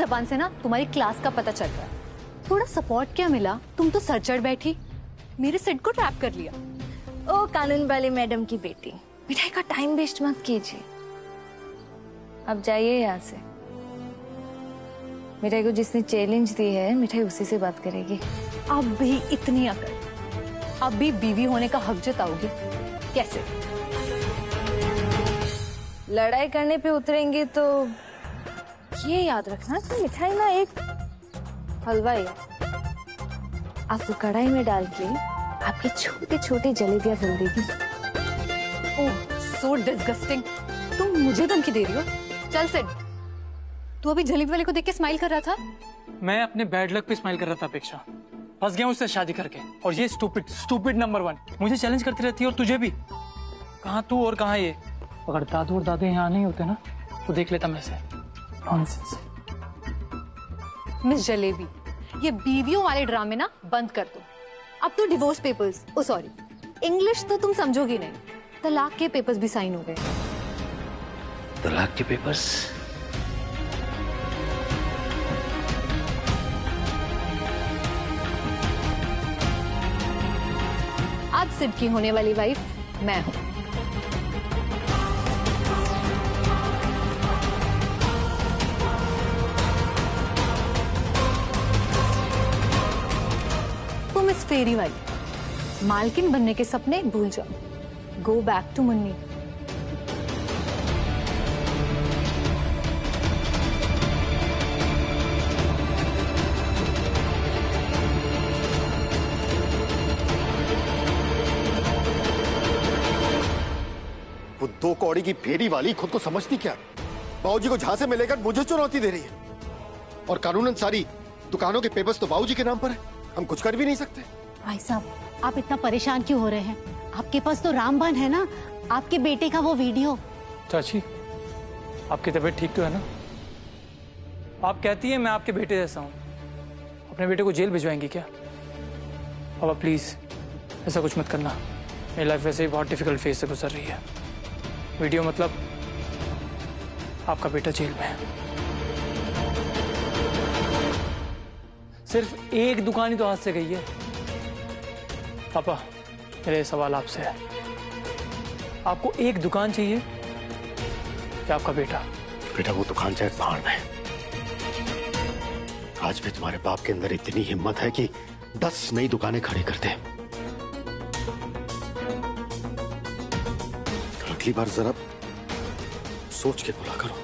जबान से ना तुम्हारी क्लास का पता चल रहा है। थोड़ा सपोर्ट क्या मिला, तुम तो सर चढ़ बैठी, मेरे सिड को ट्रैप कर लिया। ओ कानून वाली मैडम की बेटी, मिठाई का टाइम वेस्ट मत कीजिए। अब जाइए यहाँ से। मिठाई को जिसने चैलेंज दी है, मिठाई उसी से बात करेगी। अब भी इतनी अकल, अब भी बीवी होने का हक जताओगी? कैसे? लड़ाई करने पे उतरेंगे तो ये याद रखना कि मिठाई ना एक हलवा है। आपको कढ़ाई में डाल के आपकी छोटी छोटी जलेबियां भून देगी। ओह सो डिस्गस्टिंग। तुम मुझे धमकी दे रही हो? चल सिड, तू अभी जलेबी वाले को देख के स्माइल कर रहा था। मैं अपने बैड लक पे स्माइल कर रहा था अपेक्षा। फंस गया उससे शादी करके, और ये स्टूपिड नंबर 1 मुझे चैलेंज करती रहती है, और तुझे भी। कहाँ तू और कहाँ ये? अगर दादू और दादे यहाँ नहीं होते ना तो देख लेता मैं से। नॉनसेंस। मिस जलेबी, ये बीवियों वाले ड्रामे ना बंद कर दो। अब तो डिवोर्स पेपर्स, ओ सॉरी, इंग्लिश तो तुम समझोगी नहीं, तलाक के पेपर्स भी साइन हो गए। तलाक के पेपर्स? अब सिड की होने वाली वाइफ मैं हूं। तुम इस फेरी वाली मालकिन बनने के सपने भूल जाओ। Go back to Munni. वो 2 कौड़ी की फेरी वाली खुद को समझती क्या? बाबूजी को झांसे में लेकर मुझे चुनौती दे रही है, और कानूनन सारी दुकानों के पेपर्स तो बाबूजी के नाम पर है। हम कुछ कर भी नहीं सकते। भाई साहब, आप इतना परेशान क्यों हो रहे हैं? आपके पास तो रामबाण है ना, आपके बेटे का वो वीडियो। चाची, आपकी तबीयत ठीक तो है ना? आप कहती हैं मैं आपके बेटे जैसा हूँ, अपने बेटे को जेल भिजवाएंगी क्या? पापा प्लीज ऐसा कुछ मत करना। मेरी लाइफ वैसे ही बहुत डिफिकल्ट फेज से गुजर रही है। वीडियो मतलब आपका बेटा जेल में है। सिर्फ एक दुकान ही तो हाथ से गई है। पापा, मेरे सवाल आपसे है, आपको एक दुकान चाहिए या आपका बेटा? बेटा वो दुकान चाहे पहाड़ में। आज भी तुम्हारे बाप के अंदर इतनी हिम्मत है कि 10 नई दुकानें खड़ी कर दे। अगली बार जरा सोच के बोला करो।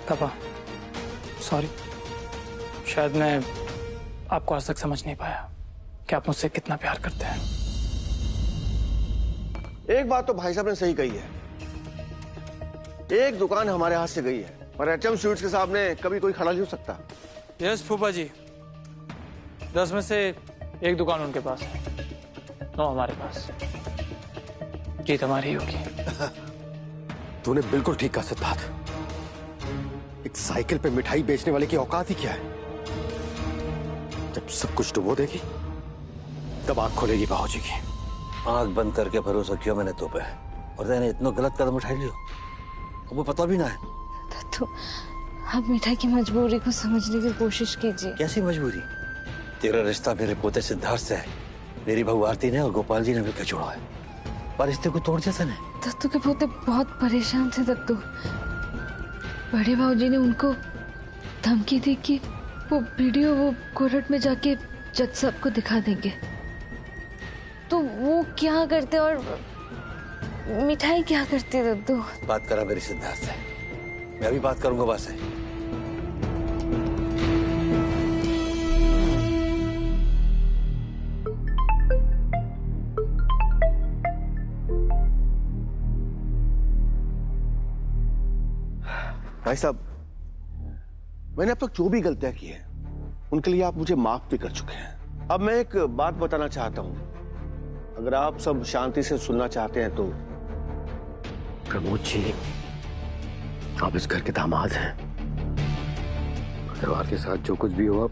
पापा सॉरी, शायद मैं आपको आज तक समझ नहीं पाया कि आप मुझसे कितना प्यार करते हैं। एक बात तो भाई साहब ने सही कही है, एक दुकान हमारे हाथ से गई है, पर एचएम स्वीट्स के सामने कभी कोई खड़ा नहीं हो सकता। यस फूफा जी, 10 में से एक दुकान उनके पास है, 9 हमारे पास। जीत हमारी होगी। तूने बिल्कुल ठीक कहा सिद्धार्थ। एक साइकिल पे मिठाई बेचने वाले की औकात ही क्या है? जब सब कुछ डुबो देगी तब आंख खोलेगी बाबूजी की। आंख बंद करके भरोसा किया मैंने तो पे, और मैंने इतना गलत कदम उठा लियो, वो पता भी ना है। तो आप मिठाई की मजबूरी को समझने की कोशिश कीजिए। कैसी मजबूरी? तेरा रिश्ता मेरे पोते सिद्धार्थ से है, मेरी बहू आरती ने और गोपाल जी ने मिलकर जोड़ा है, पर रिश्ते को तोड़ जैसा नहीं। दत्तू के पोते बहुत परेशान थे। दत्तू, बड़े भाऊजी ने उनको धमकी दी कि वो वीडियो वो कोर्ट में जाके जज साहब को दिखा देंगे। तो वो क्या करते और मिठाई क्या करती? दत्तू बात करा मेरी सिद्धार्थ से, मैं भी बात करूंगा बात से। भाई साहब, मैंने अब तक जो भी गलतियां की हैं उनके लिए आप मुझे माफ भी कर चुके हैं। अब मैं एक बात बताना चाहता हूं, अगर आप सब शांति से सुनना चाहते हैं तो। प्रमोद जी, आप इस घर के दामाद हैं। परिवार के साथ जो कुछ भी हुआ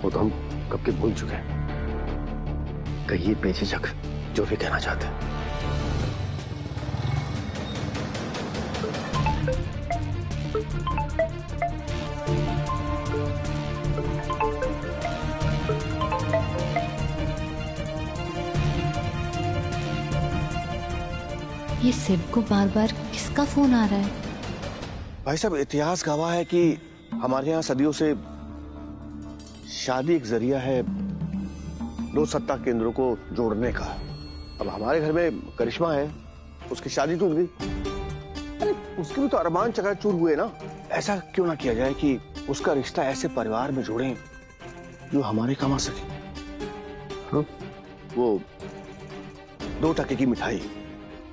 वो तो हम कब के भूल चुके हैं। कहिए बेझिझक जो भी कहना चाहते हैं। ये शिव को बार बार किसका फोन आ रहा है? भाई साहब, इतिहास गवाह है कि हमारे यहाँ सदियों से शादी एक जरिया है दो सत्ता केंद्रों को जोड़ने का। अब हमारे घर में करिश्मा है, उसकी शादी टूट गई, अरे उसके भी तो अरमान चकनाचूर हुए ना। ऐसा क्यों ना किया जाए कि उसका रिश्ता ऐसे परिवार में जोड़ें जो हमारे कमा सके। हाँ? वो 2 टके की मिठाई,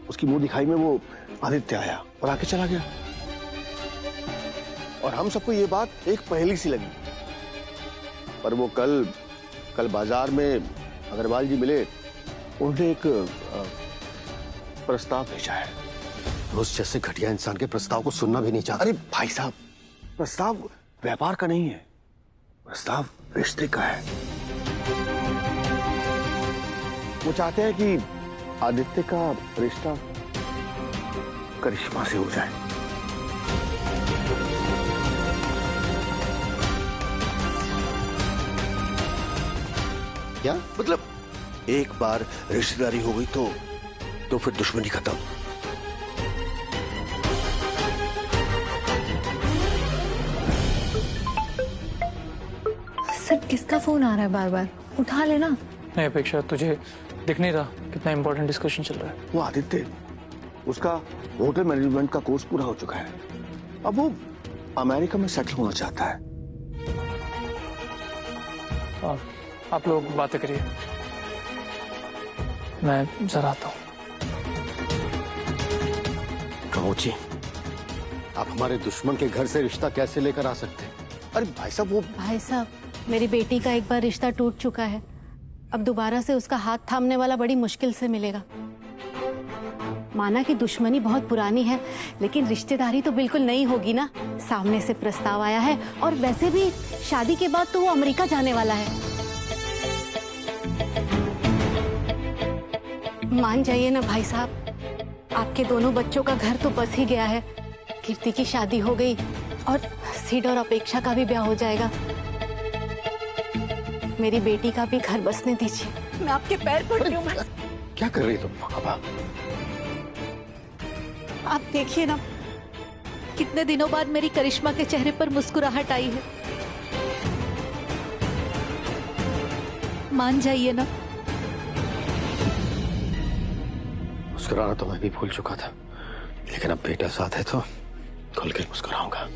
उसकी मुंह दिखाई में वो आदित्य आया और आके चला गया, और हम सबको ये बात एक पहेली सी लगी। पर वो कल बाजार में अग्रवाल जी मिले, उन्होंने एक प्रस्ताव भेजा है। उस जैसे घटिया इंसान के प्रस्ताव को सुनना भी नहीं चाहता। अरे भाई साहब, प्रस्ताव व्यापार का नहीं है, प्रस्ताव रिश्ते का है। वो चाहते हैं कि आदित्य का रिश्ता करिश्मा से हो जाए। क्या मतलब एक बार रिश्तेदारी हो गई तो फिर दुश्मनी खत्म। सर किसका फोन आ रहा है बार बार? उठा लेना। नहीं अपेक्षा, तुझे दिख नहीं रहा कितना इंपॉर्टेंट डिस्कशन चल रहा है? वो आदित्य, उसका होटल मैनेजमेंट का कोर्स पूरा हो चुका है, अब वो अमेरिका में सेटल होना चाहता है। आप लोग बातें करिए, मैं जरा आता हूँ। प्रमोद जी, आप हमारे दुश्मन के घर से रिश्ता कैसे लेकर आ सकते हैं? अरे भाई साहब, वो भाई साहब, मेरी बेटी का एक बार रिश्ता टूट चुका है, अब दोबारा से उसका हाथ थामने वाला बड़ी मुश्किल से मिलेगा। माना कि दुश्मनी बहुत पुरानी है, लेकिन रिश्तेदारी तो बिल्कुल नई होगी ना। सामने से प्रस्ताव आया है, और वैसे भी शादी के बाद तो वो अमेरिका जाने वाला है। मान जाइए ना भाई साहब, आपके दोनों बच्चों का घर तो बस ही गया है। कीर्ति की शादी हो गई और सिड और अपेक्षा का भी ब्याह हो जाएगा। मेरी बेटी का भी घर बसने दीजिए, मैं आपके पैर पड़ती हूँ। क्या कर रही तुम? आप देखिए ना, कितने दिनों बाद मेरी करिश्मा के चेहरे पर मुस्कुराहट आई है। मान जाइए ना। मुस्कुराना तो मैं भी भूल चुका था, लेकिन अब बेटा साथ है तो खुल के मुस्कुराऊंगा।